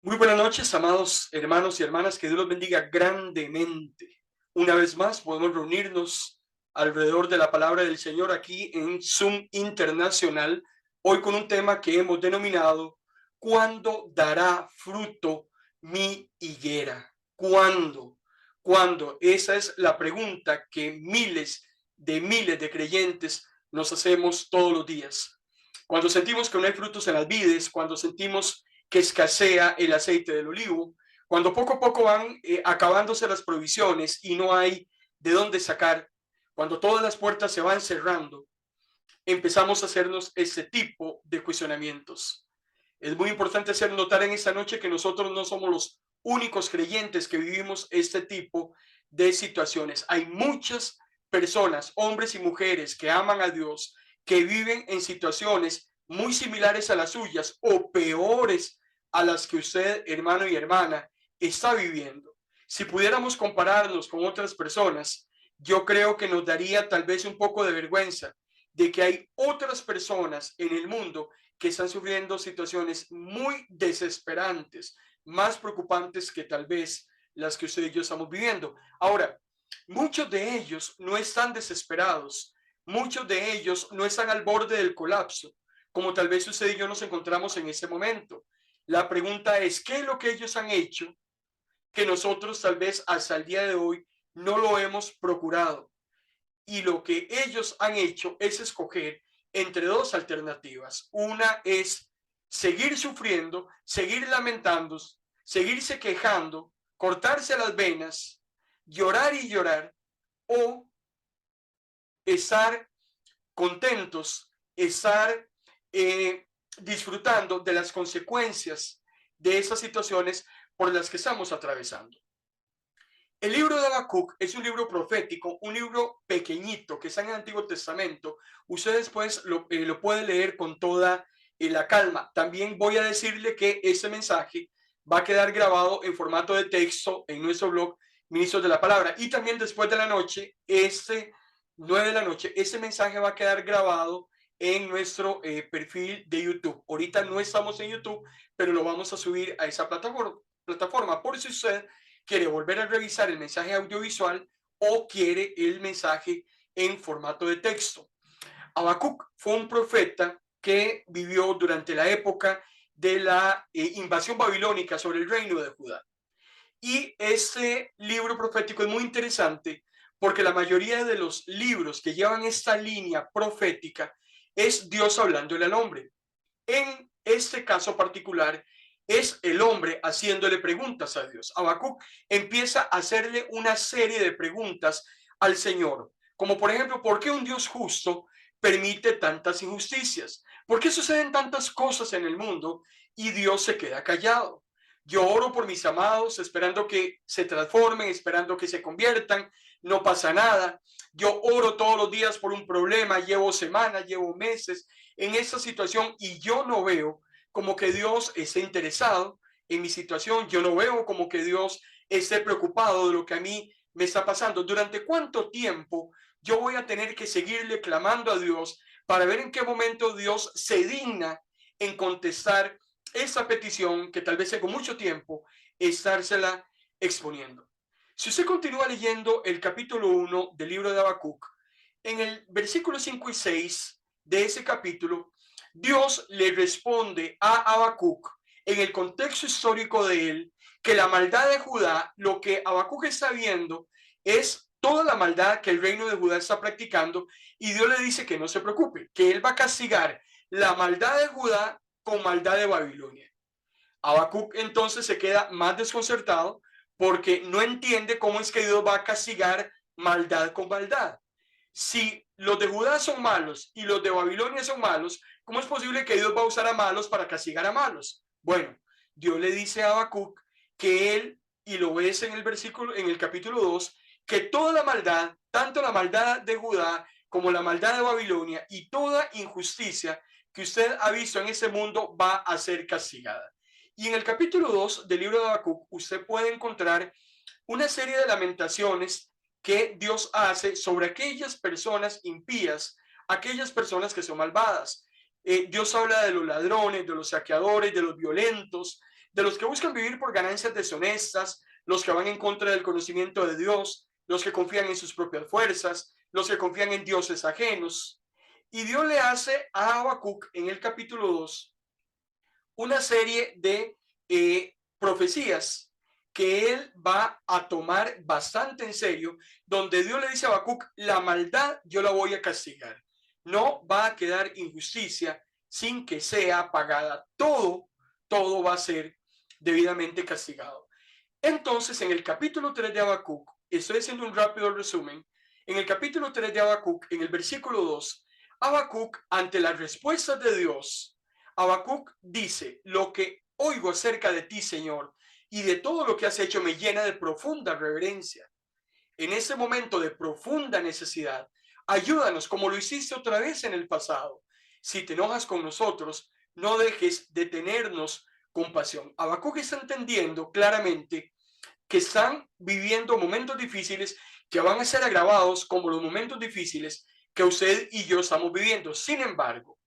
Muy buenas noches, amados hermanos y hermanas, que Dios los bendiga grandemente. Una vez más podemos reunirnos alrededor de la palabra del Señor aquí en Zoom Internacional, hoy con un tema que hemos denominado ¿Cuándo dará fruto mi higuera? ¿Cuándo? ¿Cuándo? Esa es la pregunta que miles de creyentes nos hacemos todos los días. Cuando sentimos que no hay frutos en las vides, cuando sentimos que escasea el aceite del olivo, cuando poco a poco van acabándose las provisiones y no hay de dónde sacar, cuando todas las puertas se van cerrando, empezamos a hacernos ese tipo de cuestionamientos. Es muy importante hacer notar en esta noche que nosotros no somos los únicos creyentes que vivimos este tipo de situaciones. Hay muchas personas, hombres y mujeres, que aman a Dios, que viven en situaciones muy similares a las suyas o peores a las que usted, hermano y hermana, está viviendo. Si pudiéramos compararnos con otras personas, yo creo que nos daría tal vez un poco de vergüenza de que hay otras personas en el mundo que están sufriendo situaciones muy desesperantes, más preocupantes que tal vez las que usted y yo estamos viviendo. Ahora, muchos de ellos no están desesperados, muchos de ellos no están al borde del colapso, como tal vez usted y yo nos encontramos en ese momento. La pregunta es, ¿qué es lo que ellos han hecho que nosotros tal vez hasta el día de hoy no lo hemos procurado? Y lo que ellos han hecho es escoger entre dos alternativas. Una es seguir sufriendo, seguir lamentándose, seguirse quejando, cortarse las venas, llorar y llorar, o estar contentos, estar disfrutando de las consecuencias de esas situaciones por las que estamos atravesando. El libro de Habacuc es un libro profético, un libro pequeñito que está en el Antiguo Testamento. Ustedes pues lo pueden leer con toda la calma. También voy a decirle que ese mensaje va a quedar grabado en formato de texto en nuestro blog Ministros de la Palabra. Y también después de la noche, 9 de la noche, ese mensaje va a quedar grabado en nuestro perfil de YouTube. Ahorita no estamos en YouTube, pero lo vamos a subir a esa plataforma. Por si usted quiere volver a revisar el mensaje audiovisual o quiere el mensaje en formato de texto. Habacuc fue un profeta que vivió durante la época de la invasión babilónica sobre el reino de Judá. Y ese libro profético es muy interesante porque la mayoría de los libros que llevan esta línea profética es Dios hablándole al hombre. En este caso particular, es el hombre haciéndole preguntas a Dios. Habacuc empieza a hacerle una serie de preguntas al Señor, como por ejemplo, ¿por qué un Dios justo permite tantas injusticias? ¿Por qué suceden tantas cosas en el mundo y Dios se queda callado? Yo oro por mis amados, esperando que se transformen, esperando que se conviertan, no pasa nada. Yo oro todos los días por un problema, llevo semanas, llevo meses en esa situación y yo no veo como que Dios esté interesado en mi situación, yo no veo como que Dios esté preocupado de lo que a mí me está pasando. ¿Durante cuánto tiempo yo voy a tener que seguirle clamando a Dios para ver en qué momento Dios se digna en contestar esa petición que tal vez con mucho tiempo estársela exponiendo? Si usted continúa leyendo el capítulo 1 del libro de Habacuc, en el versículo 5 y 6 de ese capítulo, Dios le responde a Habacuc en el contexto histórico de él que la maldad de Judá, lo que Habacuc está viendo es toda la maldad que el reino de Judá está practicando, y Dios le dice que no se preocupe, que él va a castigar la maldad de Judá con maldad de Babilonia. Habacuc entonces se queda más desconcertado porque no entiende cómo es que Dios va a castigar maldad con maldad. Si los de Judá son malos y los de Babilonia son malos, ¿cómo es posible que Dios va a usar a malos para castigar a malos? Bueno, Dios le dice a Habacuc que él, y lo ves en el versículo, en el capítulo 2, que toda la maldad, tanto la maldad de Judá como la maldad de Babilonia y toda injusticia que usted ha visto en ese mundo va a ser castigada. Y en el capítulo 2 del libro de Habacuc usted puede encontrar una serie de lamentaciones que Dios hace sobre aquellas personas impías, aquellas personas que son malvadas. Dios habla de los ladrones, de los saqueadores, de los violentos, de los que buscan vivir por ganancias deshonestas, los que van en contra del conocimiento de Dios, los que confían en sus propias fuerzas, los que confían en dioses ajenos. Y Dios le hace a Habacuc en el capítulo 2 una serie de profecías que él va a tomar bastante en serio, donde Dios le dice a Habacuc, la maldad yo la voy a castigar. No va a quedar injusticia sin que sea pagada. Todo va a ser debidamente castigado. Entonces, en el capítulo 3 de Habacuc, estoy haciendo un rápido resumen, en el capítulo 3 de Habacuc, en el versículo 2, Habacuc, ante las respuestas de Dios, Habacuc dice, lo que oigo acerca de ti, Señor, y de todo lo que has hecho me llena de profunda reverencia. En ese momento de profunda necesidad, ayúdanos como lo hiciste otra vez en el pasado. Si te enojas con nosotros, no dejes de tenernos compasión. Habacuc está entendiendo claramente que están viviendo momentos difíciles que van a ser agravados como los momentos difíciles que usted y yo estamos viviendo. Sin embargo,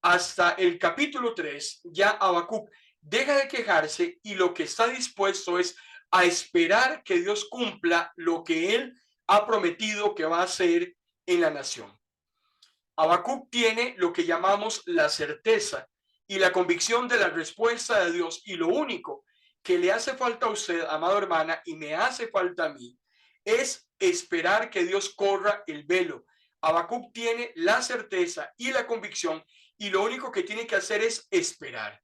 hasta el capítulo 3, ya Habacuc deja de quejarse y lo que está dispuesto es a esperar que Dios cumpla lo que él ha prometido que va a hacer en la nación. Habacuc tiene lo que llamamos la certeza y la convicción de la respuesta de Dios, y lo único que le hace falta a usted, amada hermana, y me hace falta a mí, es esperar que Dios corra el velo. Habacuc tiene la certeza y la convicción, y lo único que tiene que hacer es esperar.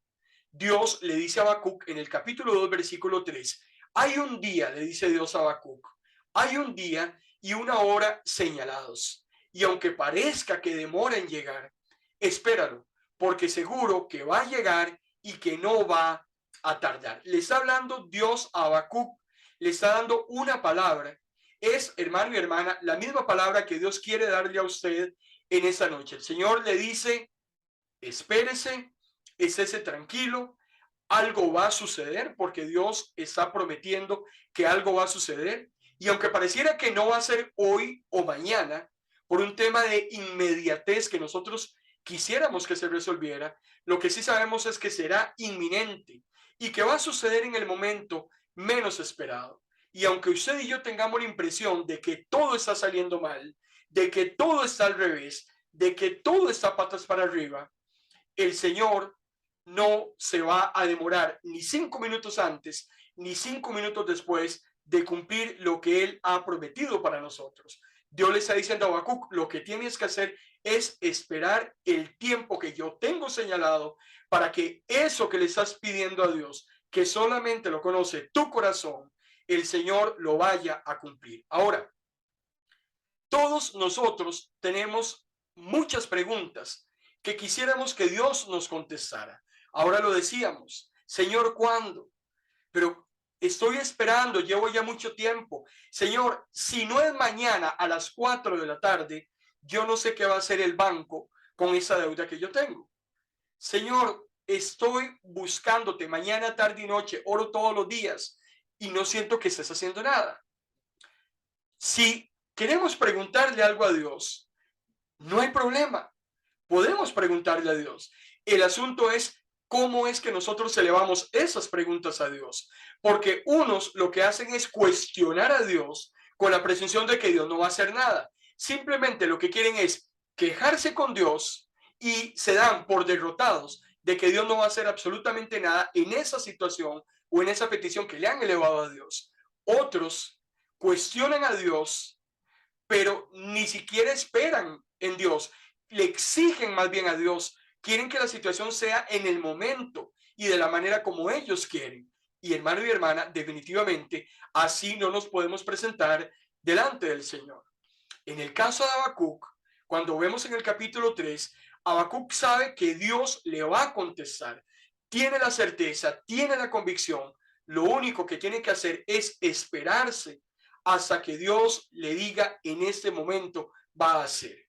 Dios le dice a Habacuc en el capítulo 2, versículo 3, hay un día, le dice Dios a Habacuc, hay un día y una hora señalados. Y aunque parezca que demora en llegar, espéralo, porque seguro que va a llegar y que no va a tardar. Le está hablando Dios a Habacuc, le está dando una palabra. Es, hermano y hermana, la misma palabra que Dios quiere darle a usted en esta noche. El Señor le dice, espérese, estése tranquilo, algo va a suceder porque Dios está prometiendo que algo va a suceder. Y aunque pareciera que no va a ser hoy o mañana, por un tema de inmediatez que nosotros quisiéramos que se resolviera, lo que sí sabemos es que será inminente y que va a suceder en el momento menos esperado. Y aunque usted y yo tengamos la impresión de que todo está saliendo mal, de que todo está al revés, de que todo está patas para arriba, el Señor no se va a demorar ni 5 minutos antes ni 5 minutos después de cumplir lo que Él ha prometido para nosotros. Dios le está diciendo a Habacuc, lo que tienes que hacer es esperar el tiempo que yo tengo señalado para que eso que le estás pidiendo a Dios, que solamente lo conoce tu corazón, el Señor lo vaya a cumplir. Ahora, todos nosotros tenemos muchas preguntas que quisiéramos que Dios nos contestara. Ahora lo decíamos, Señor, ¿cuándo? Pero estoy esperando, llevo ya mucho tiempo. Señor, si no es mañana a las 4 de la tarde, yo no sé qué va a hacer el banco con esa deuda que yo tengo. Señor, estoy buscándote mañana, tarde y noche, oro todos los días y no siento que estés haciendo nada. Si queremos preguntarle algo a Dios, no hay problema. Podemos preguntarle a Dios. El asunto es cómo es que nosotros elevamos esas preguntas a Dios. Porque unos lo que hacen es cuestionar a Dios con la presunción de que Dios no va a hacer nada. Simplemente lo que quieren es quejarse con Dios y se dan por derrotados de que Dios no va a hacer absolutamente nada en esa situación o en esa petición que le han elevado a Dios. Otros cuestionan a Dios, pero ni siquiera esperan en Dios, le exigen más bien a Dios, quieren que la situación sea en el momento y de la manera como ellos quieren. Y hermano y hermana, definitivamente así no nos podemos presentar delante del Señor. En el caso de Habacuc, cuando vemos en el capítulo 3, Habacuc sabe que Dios le va a contestar, tiene la certeza, tiene la convicción, lo único que tiene que hacer es esperarse hasta que Dios le diga en este momento va a hacer.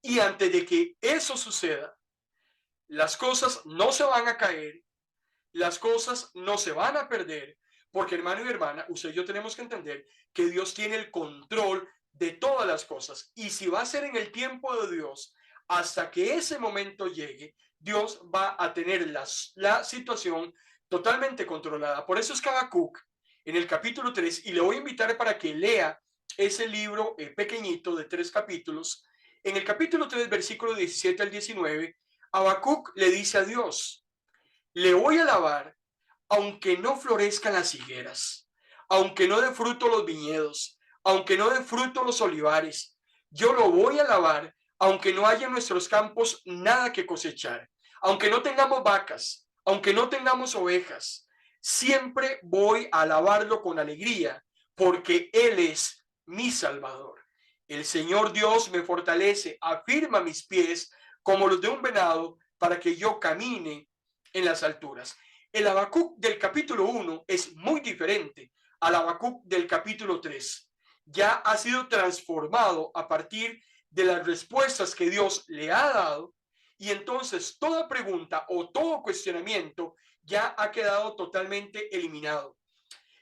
Y antes de que eso suceda, las cosas no se van a caer, las cosas no se van a perder, porque hermano y hermana, usted y yo tenemos que entender que Dios tiene el control de todas las cosas. Y si va a ser en el tiempo de Dios, hasta que ese momento llegue, Dios va a tener la situación totalmente controlada. Por eso es que Habacuc, en el capítulo 3, y le voy a invitar para que lea ese libro pequeñito de 3 capítulos, en el capítulo 3, versículo 17 al 19, Habacuc le dice a Dios: le voy a alabar aunque no florezcan las higueras, aunque no den fruto los viñedos, aunque no den fruto los olivares. Yo lo voy a alabar aunque no haya en nuestros campos nada que cosechar, aunque no tengamos vacas, aunque no tengamos ovejas. Siempre voy a alabarlo con alegría, porque Él es mi Salvador. El Señor Dios me fortalece, afirma mis pies como los de un venado, para que yo camine en las alturas. El Habacuc del capítulo 1 es muy diferente al Habacuc del capítulo 3. Ya ha sido transformado a partir de las respuestas que Dios le ha dado, y entonces toda pregunta o todo cuestionamiento ya ha quedado totalmente eliminado.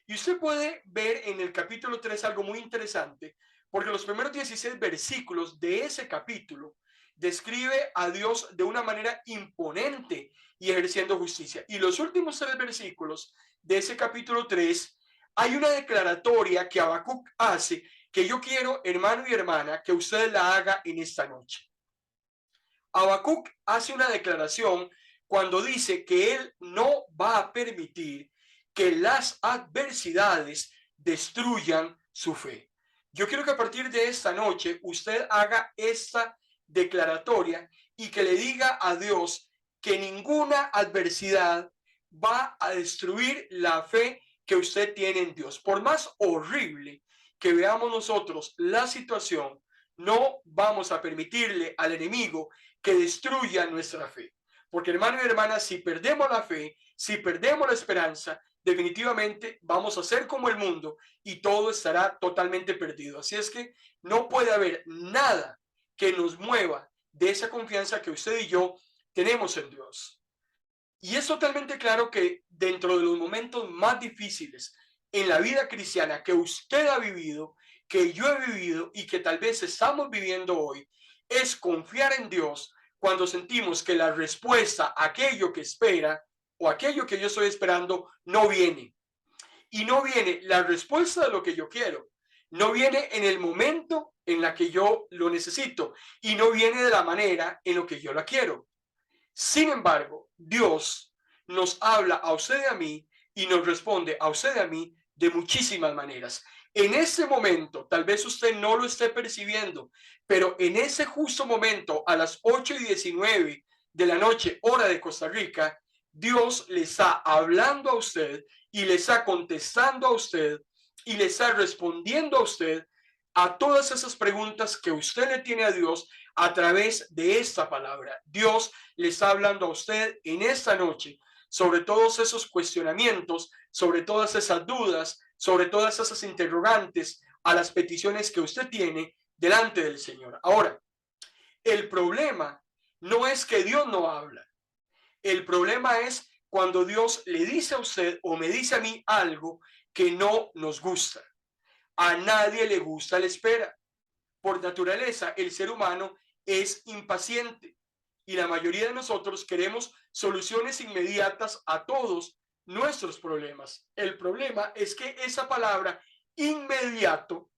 Y usted puede ver en el capítulo 3 algo muy interesante, porque los primeros 16 versículos de ese capítulo describe a Dios de una manera imponente y ejerciendo justicia. Y los últimos 3 versículos de ese capítulo 3, hay una declaratoria que Habacuc hace, que yo quiero, hermano y hermana, que usted la haga en esta noche. Habacuc hace una declaración cuando dice que él no va a permitir que las adversidades destruyan su fe. Yo quiero que a partir de esta noche usted haga esta declaratoria y que le diga a Dios que ninguna adversidad va a destruir la fe que usted tiene en Dios. Por más horrible que veamos nosotros la situación, no vamos a permitirle al enemigo que destruya nuestra fe. Porque, hermano y hermana, si perdemos la fe, si perdemos la esperanza, definitivamente vamos a ser como el mundo y todo estará totalmente perdido. Así es que no puede haber nada que nos mueva de esa confianza que usted y yo tenemos en Dios. Y es totalmente claro que dentro de los momentos más difíciles en la vida cristiana que usted ha vivido, que yo he vivido y que tal vez estamos viviendo hoy, es confiar en Dios cuando sentimos que la respuesta a aquello que espera o aquello que yo estoy esperando no viene. Y no viene la respuesta de lo que yo quiero. No viene en el momento en la que yo lo necesito y no viene de la manera en lo que yo la quiero. Sin embargo, Dios nos habla a usted y a mí y nos responde a usted y a mí de muchísimas maneras. En ese momento, tal vez usted no lo esté percibiendo, pero en ese justo momento, a las 8:19 de la noche, hora de Costa Rica, Dios le está hablando a usted y le está contestando a usted y le está respondiendo a usted a todas esas preguntas que usted le tiene a Dios a través de esta palabra. Dios le está hablando a usted en esta noche sobre todos esos cuestionamientos, sobre todas esas dudas, sobre todas esas interrogantes, a las peticiones que usted tiene delante del Señor. Ahora, el problema no es que Dios no habla. El problema es cuando Dios le dice a usted o me dice a mí algo que no nos gusta. A nadie le gusta la espera. Por naturaleza, el ser humano es impaciente y la mayoría de nosotros queremos soluciones inmediatas a todos nuestros problemas. El problema es que esa palabra inmediato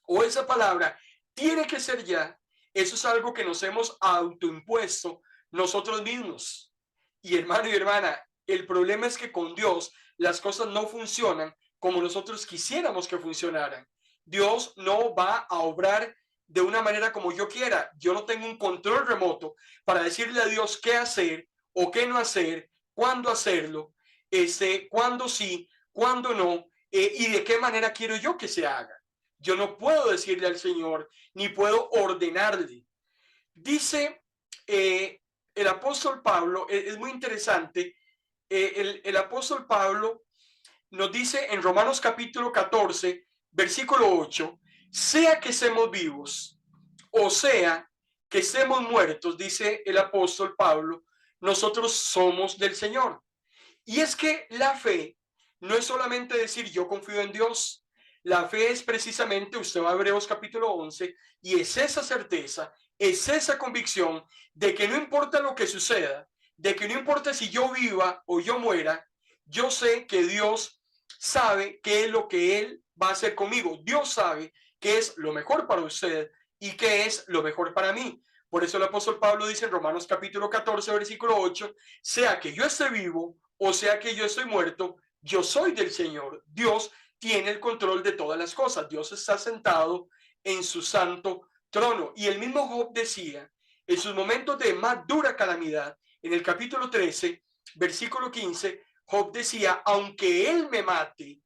o esa palabra tiene que ser ya, eso es algo que nos hemos autoimpuesto nosotros mismos. Y hermano y hermana, el problema es que con Dios las cosas no funcionan como nosotros quisiéramos que funcionaran. Dios no va a obrar de una manera como yo quiera. Yo no tengo un control remoto para decirle a Dios qué hacer o qué no hacer, cuándo hacerlo, cuándo sí, cuándo no, y de qué manera quiero yo que se haga. Yo no puedo decirle al Señor, ni puedo ordenarle. Dice el apóstol Pablo, es muy interesante, el apóstol Pablo nos dice en Romanos capítulo 14, versículo 8, sea que seamos vivos o sea que seamos muertos, dice el apóstol Pablo, nosotros somos del Señor. Y es que la fe no es solamente decir yo confío en Dios. La fe es precisamente, usted va a Hebreos capítulo 11, y es esa certeza, es esa convicción de que no importa lo que suceda, de que no importa si yo viva o yo muera, Yo sé que Dios sabe qué es lo que Él va a hacer conmigo. Dios sabe qué es lo mejor para usted y qué es lo mejor para mí. Por eso el apóstol Pablo dice en Romanos capítulo 14, versículo 8, sea que yo esté vivo o sea que yo estoy muerto, yo soy del Señor. Dios tiene el control de todas las cosas. Dios está sentado en su santo trono. Y el mismo Job decía, en sus momentos de más dura calamidad, en el capítulo 13, versículo 15, Job decía, aunque él me mate,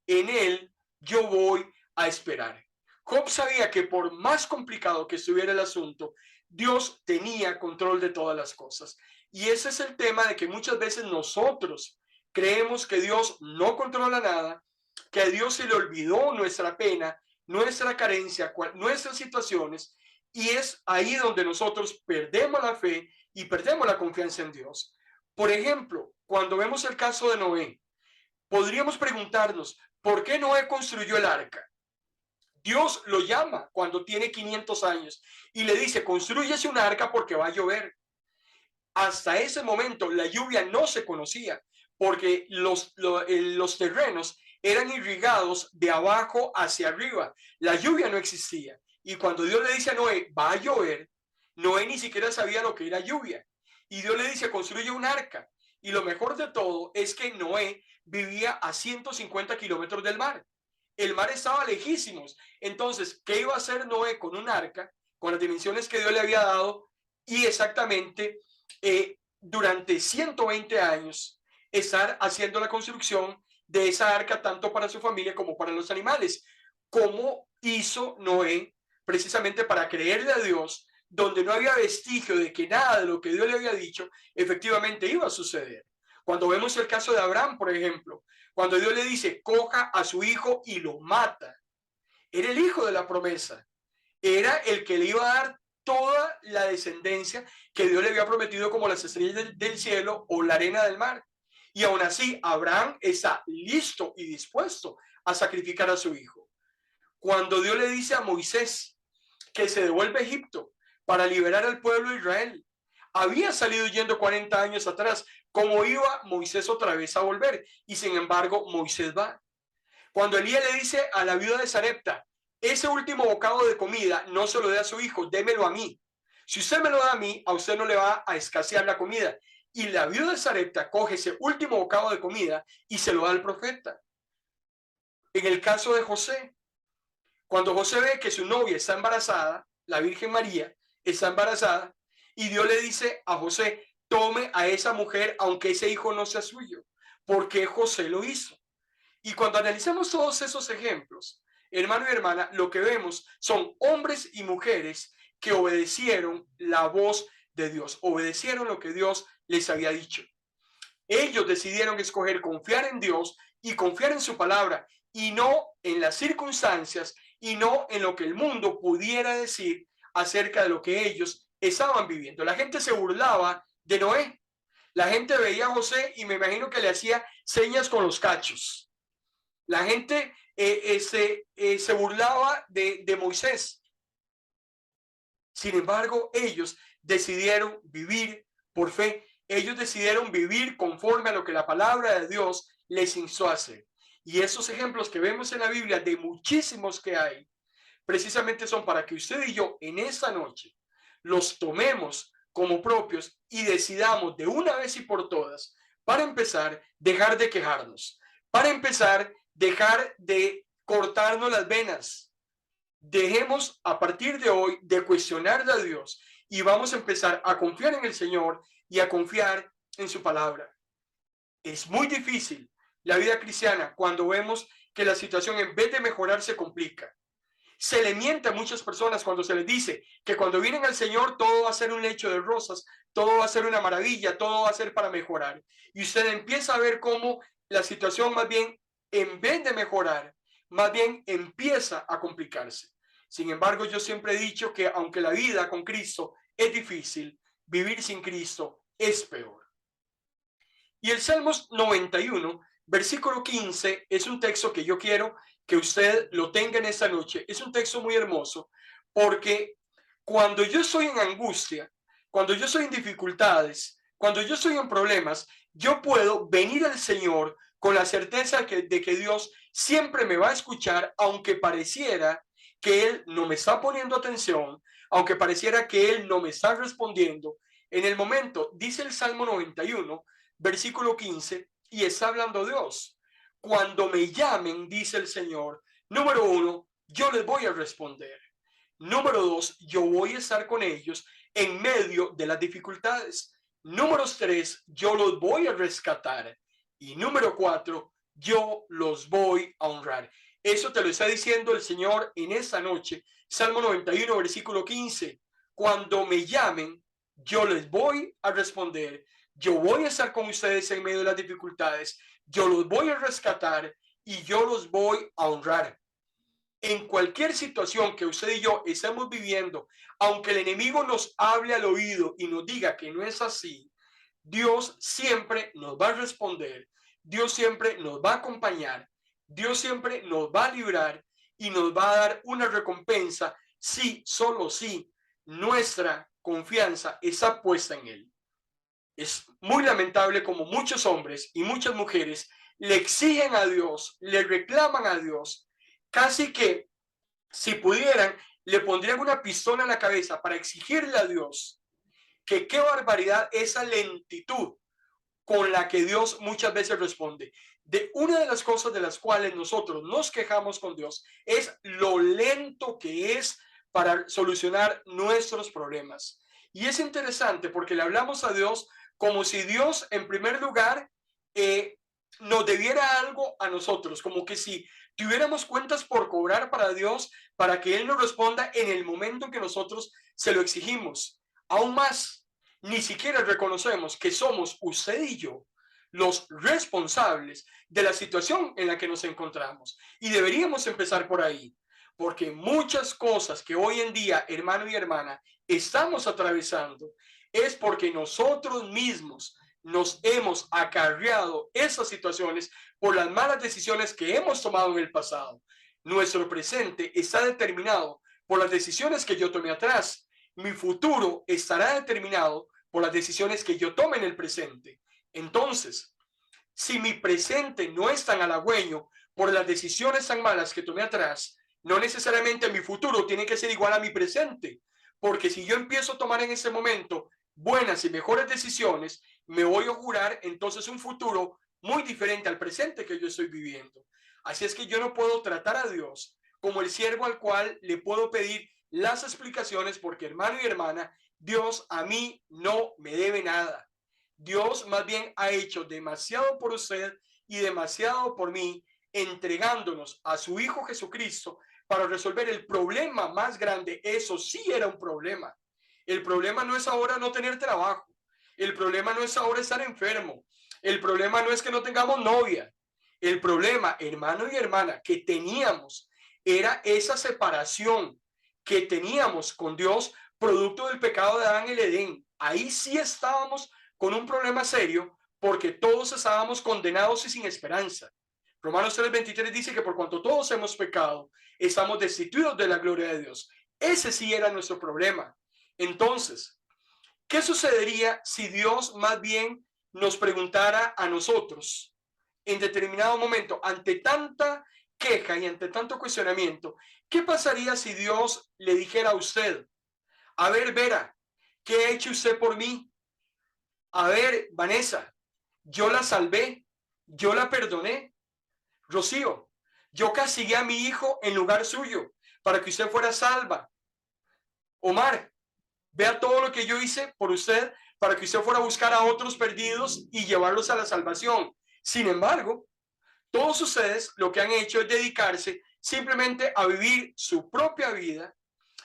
en él yo voy a esperar. Job sabía que por más complicado que estuviera el asunto, Dios tenía control de todas las cosas. Y ese es el tema de que muchas veces nosotros creemos que Dios no controla nada, que a Dios se le olvidó nuestra pena, nuestra carencia, nuestras situaciones, y es ahí donde nosotros perdemos la fe y perdemos la confianza en Dios. Por ejemplo, cuando vemos el caso de Noé, podríamos preguntarnos, ¿por qué Noé construyó el arca? Dios lo llama cuando tiene 500 años y le dice, construyese un arca porque va a llover. Hasta ese momento la lluvia no se conocía porque los terrenos eran irrigados de abajo hacia arriba. La lluvia no existía. Y cuando Dios le dice a Noé, va a llover, Noé ni siquiera sabía lo que era lluvia. Y Dios le dice, construye un arca. Y lo mejor de todo es que Noé vivía a 150 kilómetros del mar. El mar estaba lejísimos. Entonces, ¿qué iba a hacer Noé con un arca, con las dimensiones que Dios le había dado? Y exactamente durante 120 años estar haciendo la construcción de esa arca tanto para su familia como para los animales. ¿Cómo hizo Noé precisamente para creerle a Dios, donde no había vestigio de que nada de lo que Dios le había dicho efectivamente iba a suceder? Cuando vemos el caso de Abraham, por ejemplo, cuando Dios le dice, coja a su hijo y lo mata, era el hijo de la promesa, era el que le iba a dar toda la descendencia que Dios le había prometido como las estrellas del cielo o la arena del mar. Y aún así, Abraham está listo y dispuesto a sacrificar a su hijo. Cuando Dios le dice a Moisés que se devuelve a Egipto para liberar al pueblo de Israel, había salido yendo 40 años atrás. ¿Cómo iba Moisés otra vez a volver? Y sin embargo, Moisés va. Cuando Elías le dice a la viuda de Sarepta, ese último bocado de comida no se lo dé a su hijo, démelo a mí. Si usted me lo da a mí, a usted no le va a escasear la comida. Y la viuda de Sarepta coge ese último bocado de comida y se lo da al profeta. En el caso de José, cuando José ve que su novia está embarazada, la Virgen María está embarazada, y Dios le dice a José, tome a esa mujer aunque ese hijo no sea suyo, porque José lo hizo. Y cuando analizamos todos esos ejemplos, hermano y hermana, lo que vemos son hombres y mujeres que obedecieron la voz de Dios, obedecieron lo que Dios les había dicho. Ellos decidieron escoger confiar en Dios y confiar en su palabra y no en las circunstancias y no en lo que el mundo pudiera decir acerca de lo que ellos estaban viviendo. La gente se burlaba de Noé. La gente veía a José y me imagino que le hacía señas con los cachos. La gente se burlaba de Moisés. Sin embargo, ellos decidieron vivir por fe. Ellos decidieron vivir conforme a lo que la palabra de Dios les instó a hacer. Y esos ejemplos que vemos en la Biblia, de muchísimos que hay, precisamente son para que usted y yo en esta noche los tomemos como propios y decidamos de una vez y por todas, para empezar, dejar de quejarnos. Para empezar, dejar de cortarnos las venas. Dejemos a partir de hoy de cuestionarle a Dios y vamos a empezar a confiar en el Señor y a confiar en su palabra. Es muy difícil la vida cristiana cuando vemos que la situación en vez de mejorar se complica. Se le miente a muchas personas cuando se les dice que cuando vienen al Señor todo va a ser un lecho de rosas, todo va a ser una maravilla, todo va a ser para mejorar. Y usted empieza a ver cómo la situación más bien, en vez de mejorar, más bien empieza a complicarse. Sin embargo, yo siempre he dicho que aunque la vida con Cristo es difícil, vivir sin Cristo es peor. Y el Salmos 91, versículo 15, es un texto que yo quiero que usted lo tenga en esta noche. Es un texto muy hermoso porque cuando yo estoy en angustia, cuando yo estoy en dificultades, Cuando yo estoy en problemas, yo puedo venir al Señor con la certeza de que Dios siempre me va a escuchar, aunque pareciera que Él no me está poniendo atención, aunque pareciera que Él no me está respondiendo. En el momento, dice el Salmo 91, versículo 15, y está hablando Dios. Cuando me llamen, dice el Señor, número uno, yo les voy a responder. Número dos, yo voy a estar con ellos en medio de las dificultades. Número tres, yo los voy a rescatar. Y número cuatro, yo los voy a honrar. Eso te lo está diciendo el Señor en esta noche. Salmo 91, versículo 15. Cuando me llamen, yo les voy a responder. Yo voy a estar con ustedes en medio de las dificultades. Yo los voy a rescatar y yo los voy a honrar. En cualquier situación que usted y yo estemos viviendo, aunque el enemigo nos hable al oído y nos diga que no es así, Dios siempre nos va a responder, Dios siempre nos va a acompañar, Dios siempre nos va a librar y nos va a dar una recompensa si, solo si nuestra confianza está puesta en Él. Es muy lamentable como muchos hombres y muchas mujeres le exigen a Dios, le reclaman a Dios, casi que si pudieran, le pondrían una pistola en la cabeza para exigirle a Dios que qué barbaridad esa lentitud con la que Dios muchas veces responde. De una de las cosas de las cuales nosotros nos quejamos con Dios es lo lento que es para solucionar nuestros problemas. Y es interesante porque le hablamos a Dios como si Dios, en primer lugar, nos debiera algo a nosotros, como que si tuviéramos cuentas por cobrar para Dios, para que Él nos responda en el momento en que nosotros se lo exigimos. Aún más, ni siquiera reconocemos que somos usted y yo los responsables de la situación en la que nos encontramos. Y deberíamos empezar por ahí, porque muchas cosas que hoy en día, hermano y hermana, estamos atravesando, es porque nosotros mismos nos hemos acarreado esas situaciones por las malas decisiones que hemos tomado en el pasado. Nuestro presente está determinado por las decisiones que yo tomé atrás. Mi futuro estará determinado por las decisiones que yo tome en el presente. Entonces, si mi presente no es tan halagüeño por las decisiones tan malas que tomé atrás, no necesariamente mi futuro tiene que ser igual a mi presente, porque si yo empiezo a tomar en ese momento buenas y mejores decisiones, me voy a jurar entonces un futuro muy diferente al presente que yo estoy viviendo. Así es que yo no puedo tratar a Dios como el siervo al cual le puedo pedir las explicaciones, porque hermano y hermana, Dios a mí no me debe nada. Dios más bien ha hecho demasiado por usted y demasiado por mí, entregándonos a su Hijo Jesucristo para resolver el problema más grande. Eso sí era un problema. El problema no es ahora no tener trabajo. El problema no es ahora estar enfermo. El problema no es que no tengamos novia. El problema, hermano y hermana, que teníamos era esa separación que teníamos con Dios producto del pecado de Adán en el Edén. Ahí sí estábamos con un problema serio porque todos estábamos condenados y sin esperanza. Romanos 3:23 dice que por cuanto todos hemos pecado, estamos destituidos de la gloria de Dios. Ese sí era nuestro problema. Entonces, ¿qué sucedería si Dios más bien nos preguntara a nosotros en determinado momento, ante tanta queja y ante tanto cuestionamiento, qué pasaría si Dios le dijera a usted, a ver, Vera, ¿qué ha hecho usted por mí? A ver, Vanessa, yo la salvé, yo la perdoné. Rocío, yo castigué a mi hijo en lugar suyo para que usted fuera salva. Omar, vea todo lo que yo hice por usted para que usted fuera a buscar a otros perdidos y llevarlos a la salvación. Sin embargo, todos ustedes lo que han hecho es dedicarse simplemente a vivir su propia vida,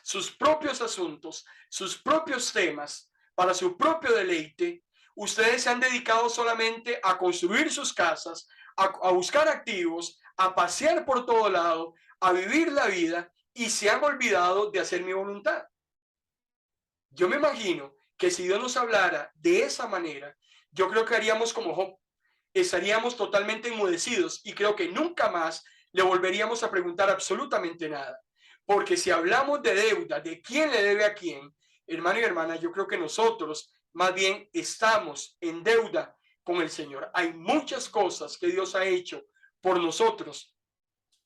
sus propios asuntos, sus propios temas, para su propio deleite. Ustedes se han dedicado solamente a construir sus casas, a buscar activos, a pasear por todo lado, a vivir la vida y se han olvidado de hacer mi voluntad. Yo me imagino que si Dios nos hablara de esa manera, yo creo que haríamos como Job, estaríamos totalmente enmudecidos y creo que nunca más le volveríamos a preguntar absolutamente nada. Porque si hablamos de deuda, de quién le debe a quién, hermano y hermana, yo creo que nosotros más bien estamos en deuda con el Señor. Hay muchas cosas que Dios ha hecho por nosotros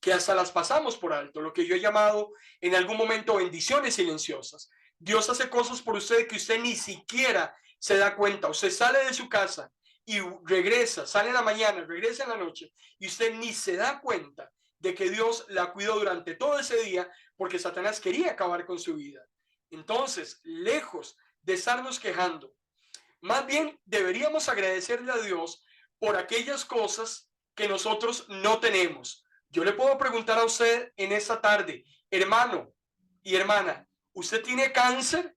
que hasta las pasamos por alto, lo que yo he llamado en algún momento bendiciones silenciosas. Dios hace cosas por usted que usted ni siquiera se da cuenta. Usted sale de su casa y regresa, sale en la mañana, regresa en la noche y usted ni se da cuenta de que Dios la cuidó durante todo ese día porque Satanás quería acabar con su vida. Entonces, lejos de estarnos quejando, más bien deberíamos agradecerle a Dios por aquellas cosas que nosotros no tenemos. Yo le puedo preguntar a usted en esta tarde, hermano y hermana, ¿usted tiene cáncer?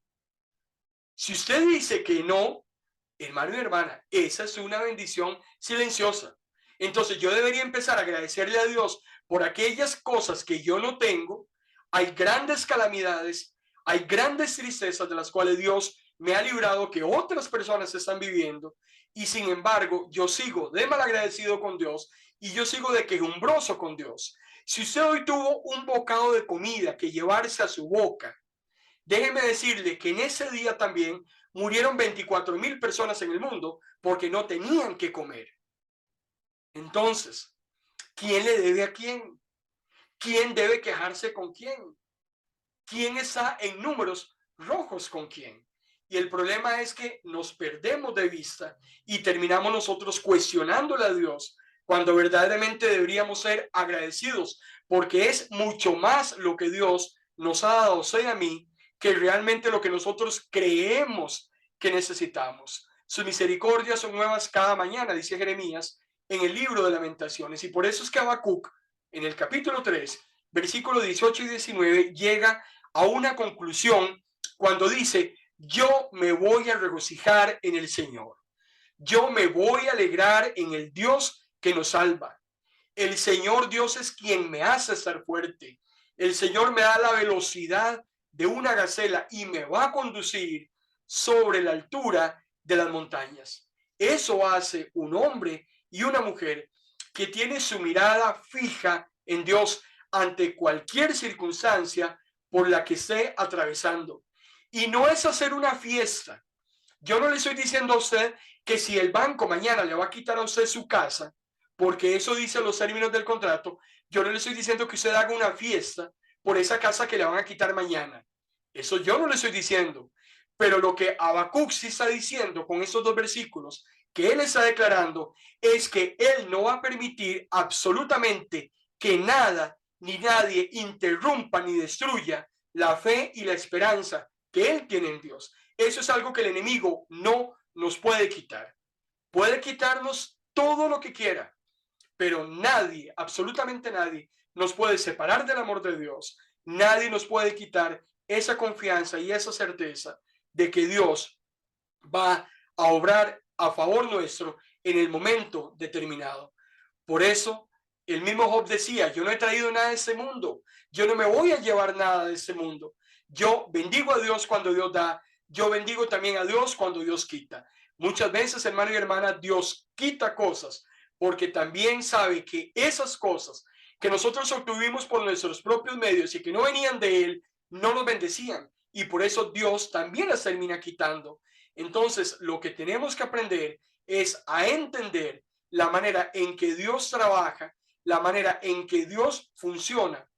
Si usted dice que no, hermano y hermana, esa es una bendición silenciosa. Entonces yo debería empezar a agradecerle a Dios por aquellas cosas que yo no tengo. Hay grandes calamidades, hay grandes tristezas de las cuales Dios me ha librado que otras personas están viviendo y sin embargo yo sigo de malagradecido con Dios y yo sigo de quejumbroso con Dios. Si usted hoy tuvo un bocado de comida que llevarse a su boca, déjeme decirle que en ese día también murieron 24,000 personas en el mundo porque no tenían que comer. Entonces, ¿quién le debe a quién? ¿Quién debe quejarse con quién? ¿Quién está en números rojos con quién? Y el problema es que nos perdemos de vista y terminamos nosotros cuestionándole a Dios cuando verdaderamente deberíamos ser agradecidos porque es mucho más lo que Dios nos ha dado, sea a mí, que realmente lo que nosotros creemos que necesitamos. Sus misericordias son nuevas cada mañana, dice Jeremías en el libro de Lamentaciones. Y por eso es que Habacuc, en el capítulo 3, versículos 18 y 19, llega a una conclusión cuando dice, yo me voy a regocijar en el Señor. Yo me voy a alegrar en el Dios que nos salva. El Señor Dios es quien me hace estar fuerte. El Señor me da la velocidad de una gacela y me va a conducir sobre la altura de las montañas. Eso hace un hombre y una mujer que tiene su mirada fija en Dios ante cualquier circunstancia por la que esté atravesando. Y no es hacer una fiesta. Yo no le estoy diciendo a usted que si el banco mañana le va a quitar a usted su casa, porque eso dice los términos del contrato, yo no le estoy diciendo que usted haga una fiesta por esa casa que le van a quitar mañana. Eso yo no le estoy diciendo. Pero lo que Habacuc sí está diciendo con esos dos versículos, que él está declarando, es que él no va a permitir absolutamente que nada ni nadie interrumpa ni destruya la fe y la esperanza que él tiene en Dios. Eso es algo que el enemigo no nos puede quitar. Puede quitarnos todo lo que quiera, pero nadie, absolutamente nadie, nos puede separar del amor de Dios. Nadie nos puede quitar esa confianza y esa certeza de que Dios va a obrar a favor nuestro en el momento determinado. Por eso, el mismo Job decía, yo no he traído nada de este mundo, yo no me voy a llevar nada de este mundo. Yo bendigo a Dios cuando Dios da, yo bendigo también a Dios cuando Dios quita. Muchas veces, hermano y hermana, Dios quita cosas porque también sabe que esas cosas que nosotros obtuvimos por nuestros propios medios y que no venían de Él, no nos bendecían. Y por eso Dios también las termina quitando. Entonces, lo que tenemos que aprender es a entender la manera en que Dios trabaja, la manera en que Dios funciona,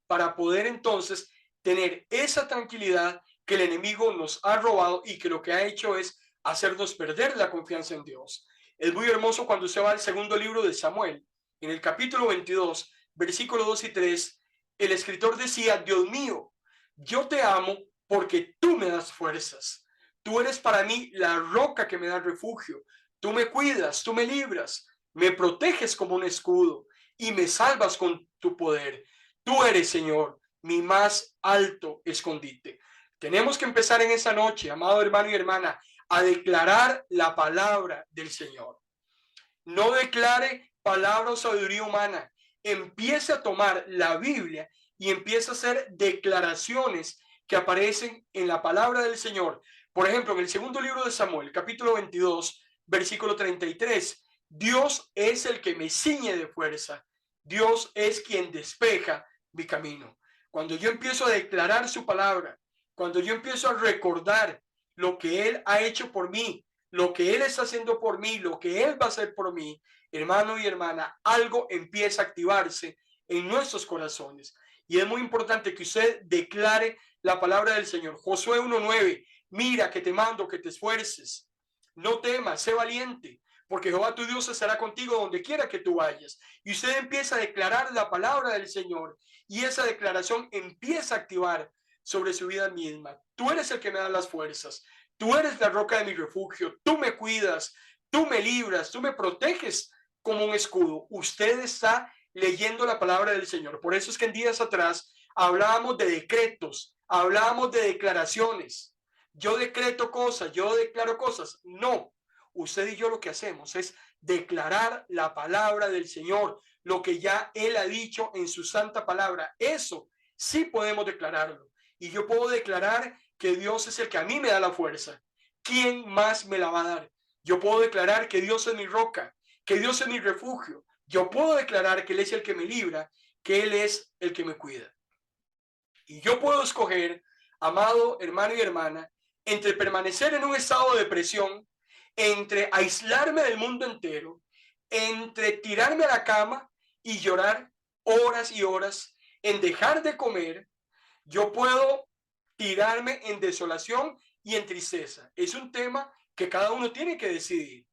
para poder entonces tener esa tranquilidad que el enemigo nos ha robado y que lo que ha hecho es hacernos perder la confianza en Dios. Es muy hermoso cuando se va al segundo libro de Samuel, en el capítulo 22, versículos 2 y 3, el escritor decía, Dios mío, yo te amo porque tú me das fuerzas. Tú eres para mí la roca que me da refugio. Tú me cuidas, tú me libras, me proteges como un escudo y me salvas con tu poder. Tú eres, Señor, mi más alto escondite. Tenemos que empezar en esa noche, amado hermano y hermana, a declarar la palabra del Señor. No declare palabra o sabiduría humana. Empiece a tomar la Biblia y empiece a hacer declaraciones que aparecen en la palabra del Señor. Por ejemplo, en el segundo libro de Samuel, capítulo 22, versículo 33, Dios es el que me ciñe de fuerza. Dios es quien despeja mi camino. Cuando yo empiezo a declarar su palabra, cuando yo empiezo a recordar lo que Él ha hecho por mí, lo que Él está haciendo por mí, lo que Él va a hacer por mí, hermano y hermana, algo empieza a activarse en nuestros corazones. Y es muy importante que usted declare la palabra del Señor. Josué 1:9, mira que te mando que te esfuerces, no temas, sé valiente, porque Jehová tu Dios estará contigo donde quiera que tú vayas. Y usted empieza a declarar la palabra del Señor y esa declaración empieza a activar sobre su vida misma. Tú eres el que me da las fuerzas, tú eres la roca de mi refugio, tú me cuidas, tú me libras, tú me proteges como un escudo. Usted está leyendo la palabra del Señor. Por eso es que en días atrás hablábamos de decretos, hablábamos de declaraciones. Yo decreto cosas, yo declaro cosas. No, usted y yo lo que hacemos es declarar la palabra del Señor, lo que ya Él ha dicho en su santa palabra. Eso sí podemos declararlo. Y yo puedo declarar que Dios es el que a mí me da la fuerza. ¿Quién más me la va a dar? Yo puedo declarar que Dios es mi roca, que Dios es mi refugio. Yo puedo declarar que Él es el que me libra, que Él es el que me cuida. Y yo puedo escoger, amado hermano y hermana, entre permanecer en un estado de depresión, entre aislarme del mundo entero, entre tirarme a la cama y llorar horas y horas, en dejar de comer. Yo puedo tirarme en desolación y en tristeza. Es un tema que cada uno tiene que decidir.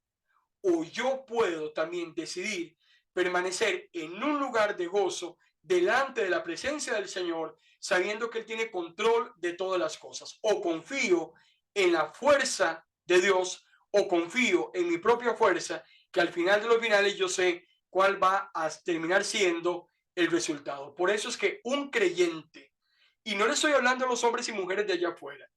O yo puedo también decidir permanecer en un lugar de gozo delante de la presencia del Señor, sabiendo que Él tiene control de todas las cosas. O confío en la fuerza de Dios, o confío en mi propia fuerza, que al final de los finales yo sé cuál va a terminar siendo el resultado. Por eso es que un creyente, y no le estoy hablando a los hombres y mujeres de allá afuera,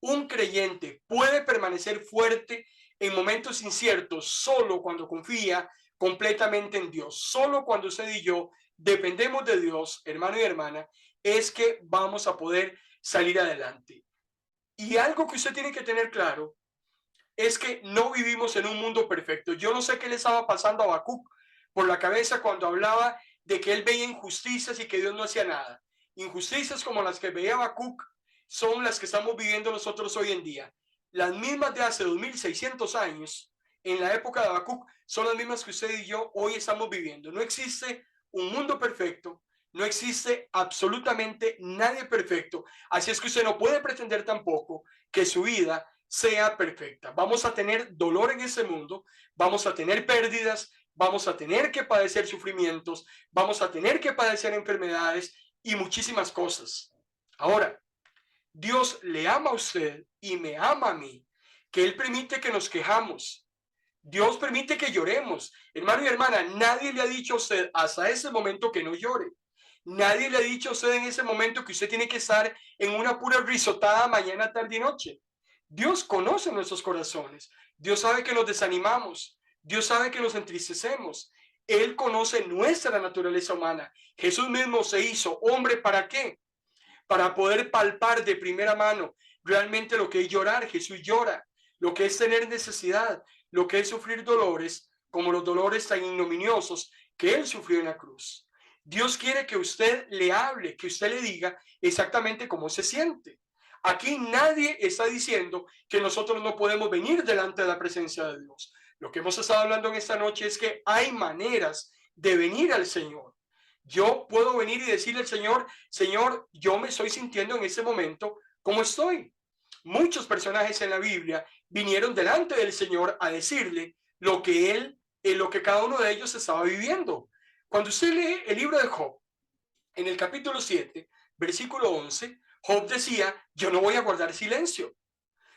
un creyente puede permanecer fuerte en momentos inciertos solo cuando confía completamente en Dios. Solo cuando usted y yo dependemos de Dios, hermano y hermana, es que vamos a poder salir adelante. Y algo que usted tiene que tener claro es que no vivimos en un mundo perfecto. Yo no sé qué le estaba pasando a Habacuc por la cabeza cuando hablaba de que él veía injusticias y que Dios no hacía nada. Injusticias como las que veía Habacuc son las que estamos viviendo nosotros hoy en día. Las mismas de hace 2600 años, en la época de Habacuc, son las mismas que usted y yo hoy estamos viviendo. No existe un mundo perfecto, no existe absolutamente nadie perfecto. Así es que usted no puede pretender tampoco que su vida sea perfecta. Vamos a tener dolor en ese mundo, vamos a tener pérdidas, vamos a tener que padecer sufrimientos, vamos a tener que padecer enfermedades y muchísimas cosas. Ahora, Dios le ama a usted y me ama a mí, que Él permite que nos quejamos. Dios permite que lloremos. Hermano y hermana, nadie le ha dicho a usted hasta ese momento que no llore. Nadie le ha dicho a usted en ese momento que usted tiene que estar en una pura risotada mañana, tarde y noche. Dios conoce nuestros corazones. Dios sabe que nos desanimamos. Dios sabe que nos entristecemos. Él conoce nuestra naturaleza humana. Jesús mismo se hizo hombre. ¿Para qué? Para poder palpar de primera mano realmente lo que es llorar. Jesús llora. Lo que es tener necesidad. Lo que es sufrir dolores, como los dolores tan ignominiosos que Él sufrió en la cruz. Dios quiere que usted le hable, que usted le diga exactamente cómo se siente. Aquí nadie está diciendo que nosotros no podemos venir delante de la presencia de Dios. Lo que hemos estado hablando en esta noche es que hay maneras de venir al Señor. Yo puedo venir y decirle al Señor, Señor, yo me estoy sintiendo en ese momento como estoy. Muchos personajes en la Biblia vinieron delante del Señor a decirle lo que él, lo que cada uno de ellos estaba viviendo. Cuando usted lee el libro de Job, en el capítulo 7, versículo 11, Job decía, yo no voy a guardar silencio.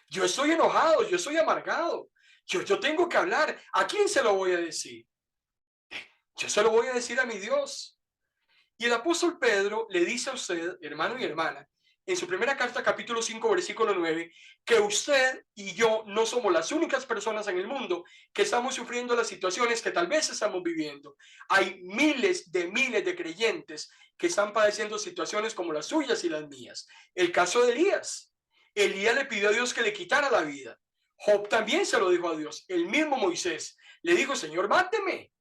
Yo estoy enojado, yo estoy amargado. Yo tengo que hablar. ¿A quién se lo voy a decir? Yo se lo voy a decir a mi Dios. Y el apóstol Pedro le dice a usted, hermano y hermana, en su primera carta, capítulo 5, versículo 9, que usted y yo no somos las únicas personas en el mundo que estamos sufriendo las situaciones que tal vez estamos viviendo. Hay miles de creyentes que están padeciendo situaciones como las suyas y las mías. El caso de Elías. Elías le pidió a Dios que le quitara la vida. Job también se lo dijo a Dios. El mismo Moisés le dijo, Señor, máteme.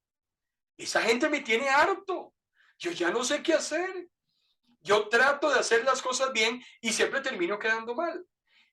Esa gente me tiene harto. Yo ya no sé qué hacer. Yo trato de hacer las cosas bien y siempre termino quedando mal.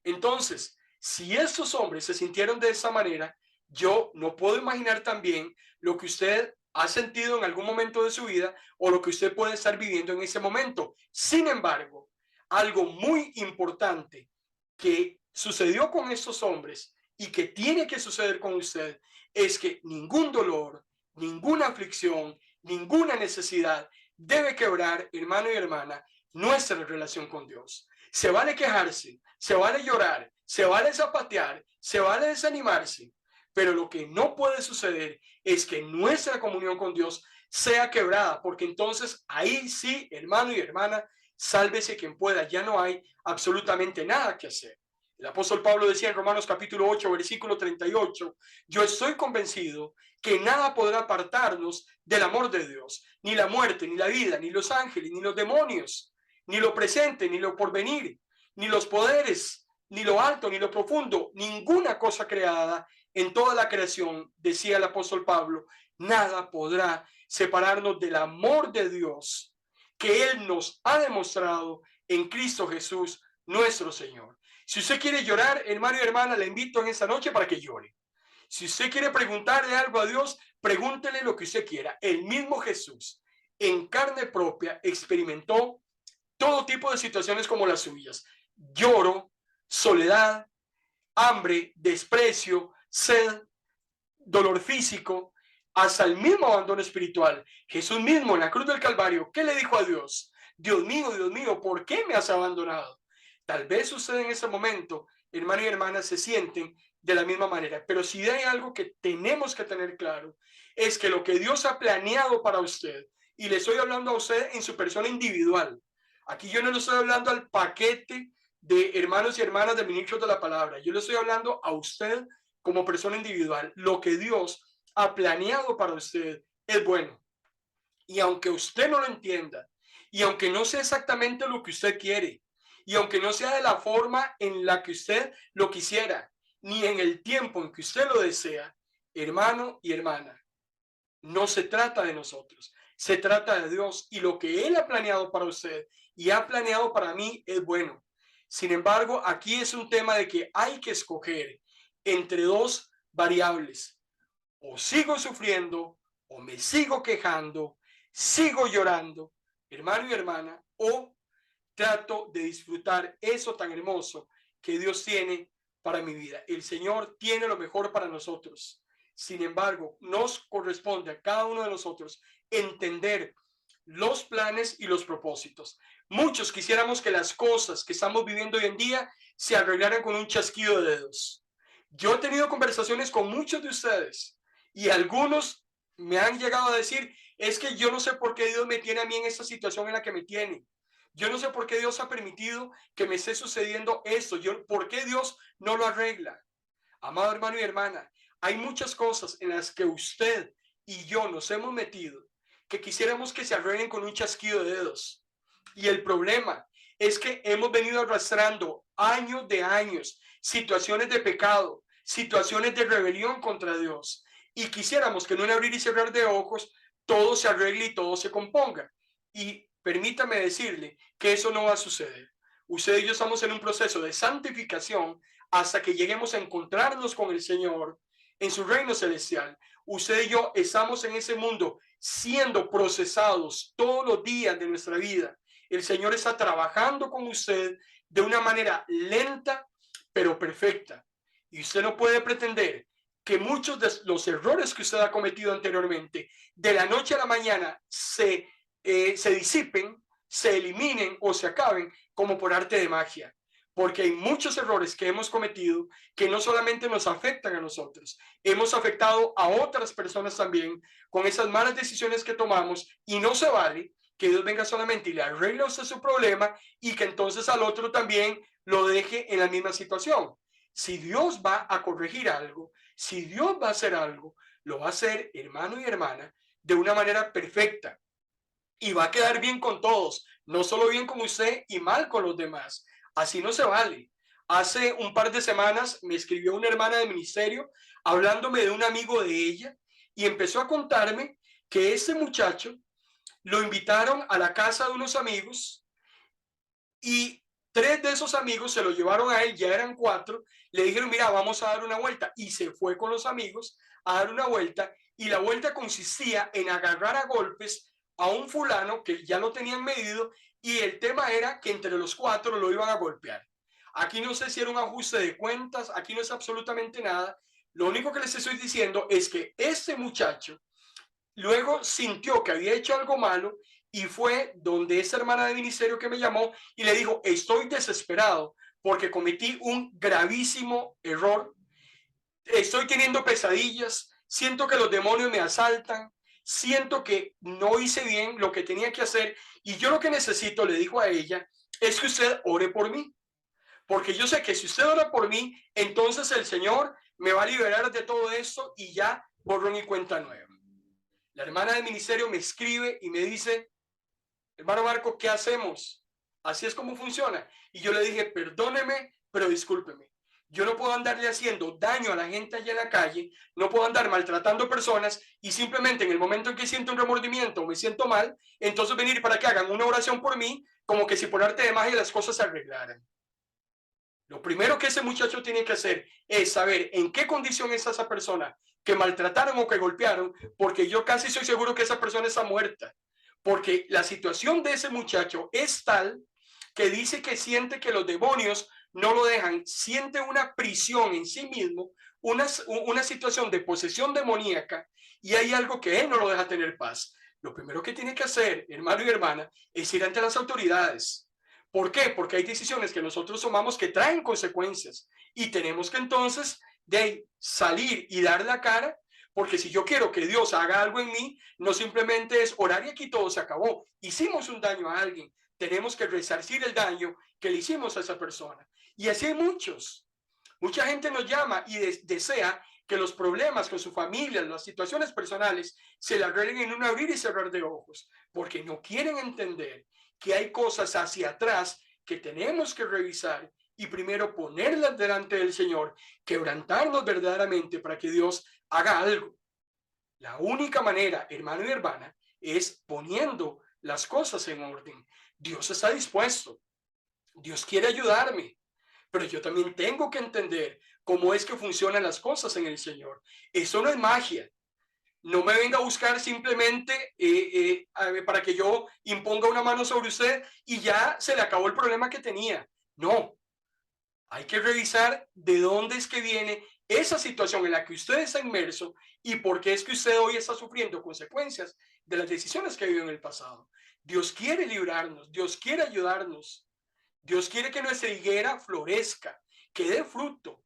Entonces, Si estos hombres se sintieron de esa manera, yo no puedo imaginar también lo que usted ha sentido en algún momento de su vida o lo que usted puede estar viviendo en ese momento. Sin embargo, algo muy importante que sucedió con estos hombres y que tiene que suceder con usted es que ningún dolor, ninguna aflicción, ninguna necesidad debe quebrar, hermano y hermana, nuestra relación con Dios. Se vale quejarse, se vale llorar, se vale zapatear, se vale desanimarse, pero lo que no puede suceder es que nuestra comunión con Dios sea quebrada, porque entonces ahí sí, hermano y hermana, sálvese quien pueda, ya no hay absolutamente nada que hacer. El apóstol Pablo decía en Romanos capítulo 8, versículo 38, yo estoy convencido que nada podrá apartarnos del amor de Dios, ni la muerte, ni la vida, ni los ángeles, ni los demonios, ni lo presente, ni lo porvenir, ni los poderes, ni lo alto, ni lo profundo, ninguna cosa creada en toda la creación, decía el apóstol Pablo, nada podrá separarnos del amor de Dios que Él nos ha demostrado en Cristo Jesús, nuestro Señor. Si usted quiere llorar, hermano y hermana, le invito en esta noche para que llore. Si usted quiere preguntarle algo a Dios, pregúntele lo que usted quiera. El mismo Jesús, en carne propia, experimentó todo tipo de situaciones como las suyas. Lloro, soledad, hambre, desprecio, sed, dolor físico, hasta el mismo abandono espiritual. Jesús mismo en la cruz del Calvario, ¿qué le dijo a Dios? Dios mío, ¿por qué me has abandonado? Tal vez usted en ese momento, hermano y hermana, se sienten de la misma manera, pero si hay algo que tenemos que tener claro, es que lo que Dios ha planeado para usted, y le estoy hablando a usted en su persona individual, aquí yo no le estoy hablando al paquete de hermanos y hermanas de ministros de la palabra, yo le estoy hablando a usted como persona individual. Lo que Dios ha planeado para usted es bueno. Y aunque usted no lo entienda, y aunque no sea exactamente lo que usted quiere, y aunque no sea de la forma en la que usted lo quisiera, ni en el tiempo en que usted lo desea, hermano y hermana, no se trata de nosotros, se trata de Dios y lo que Él ha planeado para usted y ha planeado para mí es bueno. Sin embargo, aquí es un tema de que hay que escoger entre dos variables. O sigo sufriendo, o me sigo quejando, sigo llorando, hermano y hermana, o trato de disfrutar eso tan hermoso que Dios tiene para mi vida. El Señor tiene lo mejor para nosotros. Sin embargo, nos corresponde a cada uno de nosotros entender los planes y los propósitos. Muchos quisiéramos que las cosas que estamos viviendo hoy en día se arreglaran con un chasquido de dedos. Yo he tenido conversaciones con muchos de ustedes y algunos me han llegado a decir, es que yo no sé por qué Dios me tiene a mí en esta situación en la que me tiene. Yo no sé por qué Dios ha permitido que me esté sucediendo esto. ¿Por qué Dios no lo arregla? Amado hermano y hermana, hay muchas cosas en las que usted y yo nos hemos metido que quisiéramos que se arreglen con un chasquido de dedos. Y el problema es que hemos venido arrastrando años de años situaciones de pecado, situaciones de rebelión contra Dios. Y quisiéramos que en un abrir y cerrar de ojos todo se arregle y todo se componga. Y permítame decirle que eso no va a suceder. Usted y yo estamos en un proceso de santificación hasta que lleguemos a encontrarnos con el Señor en su reino celestial. Usted y yo estamos en ese mundo siendo procesados todos los días de nuestra vida. El Señor está trabajando con usted de una manera lenta, pero perfecta. Y usted no puede pretender que muchos de los errores que usted ha cometido anteriormente, de la noche a la mañana, se disipen, se eliminen o se acaben como por arte de magia. Porque hay muchos errores que hemos cometido que no solamente nos afectan a nosotros, hemos afectado a otras personas también con esas malas decisiones que tomamos y no se vale que Dios venga solamente y le arregle a usted su problema y que entonces al otro también lo deje en la misma situación. Si Dios va a corregir algo, si Dios va a hacer algo, lo va a hacer, hermano y hermana, de una manera perfecta y va a quedar bien con todos, no solo bien con usted y mal con los demás. Así no se vale. Hace un par de semanas me escribió una hermana de ministerio hablándome de un amigo de ella y empezó a contarme que ese muchacho lo invitaron a la casa de unos amigos y 3 de esos amigos se lo llevaron a él, ya eran 4, le dijeron, mira, vamos a dar una vuelta. Y se fue con los amigos a dar una vuelta, y la vuelta consistía en agarrar a golpes a un fulano que ya lo tenían medido, y el tema era que entre los 4 lo iban a golpear. Aquí no sé si era un ajuste de cuentas, aquí no es absolutamente nada. Lo único que les estoy diciendo es que este muchacho luego sintió que había hecho algo malo y fue donde esa hermana de ministerio que me llamó y le dijo, estoy desesperado porque cometí un gravísimo error, estoy teniendo pesadillas, siento que los demonios me asaltan, siento que no hice bien lo que tenía que hacer, y yo lo que necesito, le dijo a ella, es que usted ore por mí, porque yo sé que si usted ora por mí, entonces el Señor me va a liberar de todo esto y ya borrón y cuenta nueva. La hermana del ministerio me escribe y me dice, hermano Marco, ¿qué hacemos? Así es como funciona. Y yo le dije, perdóneme, pero discúlpeme. Yo no puedo andarle haciendo daño a la gente allá en la calle, no puedo andar maltratando personas y simplemente en el momento en que siento un remordimiento o me siento mal, entonces venir para que hagan una oración por mí, como que si por arte de magia las cosas se arreglaran. Lo primero que ese muchacho tiene que hacer es saber en qué condición es esa persona que maltrataron o que golpearon, porque yo casi soy seguro que esa persona está muerta, porque la situación de ese muchacho es tal que dice que siente que los demonios no lo dejan, siente una prisión en sí mismo, una situación de posesión demoníaca, y hay algo que él no lo deja tener paz. Lo primero que tiene que hacer, hermano y hermana, es ir ante las autoridades. ¿Por qué? Porque hay decisiones que nosotros tomamos que traen consecuencias y tenemos que entonces de salir y dar la cara, porque si yo quiero que Dios haga algo en mí, no simplemente es orar y aquí todo se acabó. Hicimos un daño a alguien, tenemos que resarcir el daño que le hicimos a esa persona. Y así hay muchos. Mucha gente nos llama y desea que los problemas con su familia, las situaciones personales, se le arreglen en un abrir y cerrar de ojos, porque no quieren entender que hay cosas hacia atrás que tenemos que revisar y primero ponerlas delante del Señor, quebrantarnos verdaderamente para que Dios haga algo. La única manera, hermano y hermana, es poniendo las cosas en orden. Dios está dispuesto. Dios quiere ayudarme, pero yo también tengo que entender cómo es que funcionan las cosas en el Señor. Eso no es magia. No me venga a buscar simplemente para que yo imponga una mano sobre usted y ya se le acabó el problema que tenía. No, hay que revisar de dónde es que viene esa situación en la que usted está inmerso y por qué es que usted hoy está sufriendo consecuencias de las decisiones que vivió en el pasado. Dios quiere librarnos, Dios quiere ayudarnos, Dios quiere que nuestra higuera florezca, que dé fruto.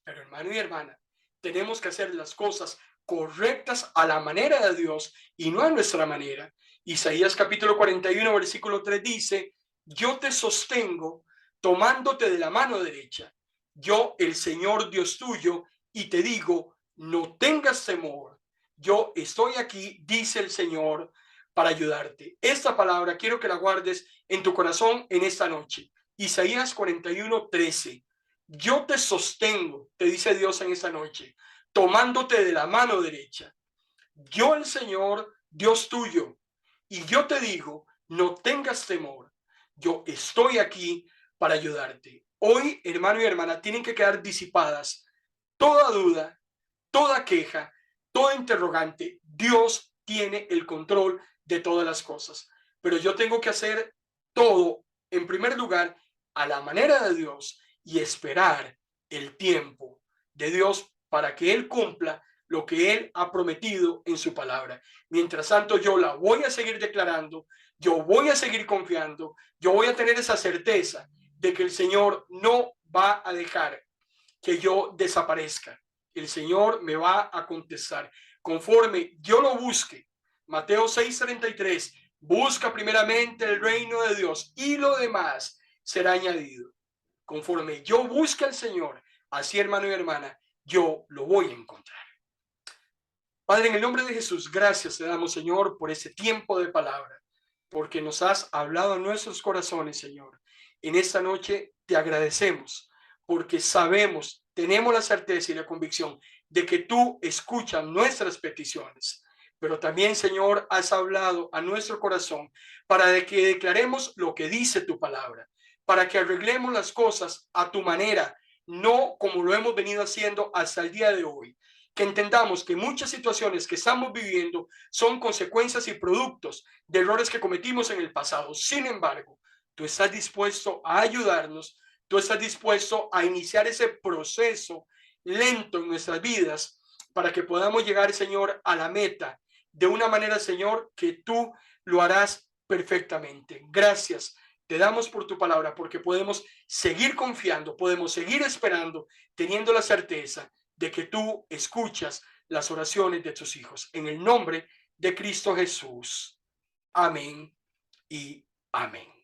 Pero hermano y hermana, tenemos que hacer las cosas correctas a la manera de Dios y no a nuestra manera. Isaías capítulo 41, versículo 3 dice, yo te sostengo tomándote de la mano derecha, yo el Señor Dios tuyo, y te digo, no tengas temor, yo estoy aquí, dice el Señor, para ayudarte. Esta palabra quiero que la guardes en tu corazón en esta noche. Isaías 41, 13. Yo te sostengo, te dice Dios en esta noche, tomándote de la mano derecha. Yo el Señor, Dios tuyo, y yo te digo, no tengas temor. Yo estoy aquí para ayudarte. Hoy, hermano y hermana, tienen que quedar disipadas toda duda, toda queja, toda interrogante. Dios tiene el control de todas las cosas, pero yo tengo que hacer todo, en primer lugar, a la manera de Dios y esperar el tiempo de Dios para que Él cumpla lo que Él ha prometido en su palabra. Mientras tanto, yo la voy a seguir declarando, yo voy a seguir confiando, yo voy a tener esa certeza de que el Señor no va a dejar que yo desaparezca. El Señor me va a contestar conforme yo lo busque. Mateo 6:33, busca primeramente el reino de Dios y lo demás será añadido. Conforme yo busque al Señor, así hermano y hermana, yo lo voy a encontrar. Padre, en el nombre de Jesús, gracias te damos, Señor, por ese tiempo de palabra, porque nos has hablado en nuestros corazones, Señor. En esta noche te agradecemos, porque sabemos, tenemos la certeza y la convicción de que tú escuchas nuestras peticiones. Pero también, Señor, has hablado a nuestro corazón para que declaremos lo que dice tu palabra, para que arreglemos las cosas a tu manera, no como lo hemos venido haciendo hasta el día de hoy. Que entendamos que muchas situaciones que estamos viviendo son consecuencias y productos de errores que cometimos en el pasado. Sin embargo, tú estás dispuesto a ayudarnos, tú estás dispuesto a iniciar ese proceso lento en nuestras vidas para que podamos llegar, Señor, a la meta de una manera, Señor, que tú lo harás perfectamente. Gracias. Te damos por tu palabra porque podemos seguir confiando, podemos seguir esperando, teniendo la certeza de que tú escuchas las oraciones de tus hijos. En el nombre de Cristo Jesús. Amén y amén.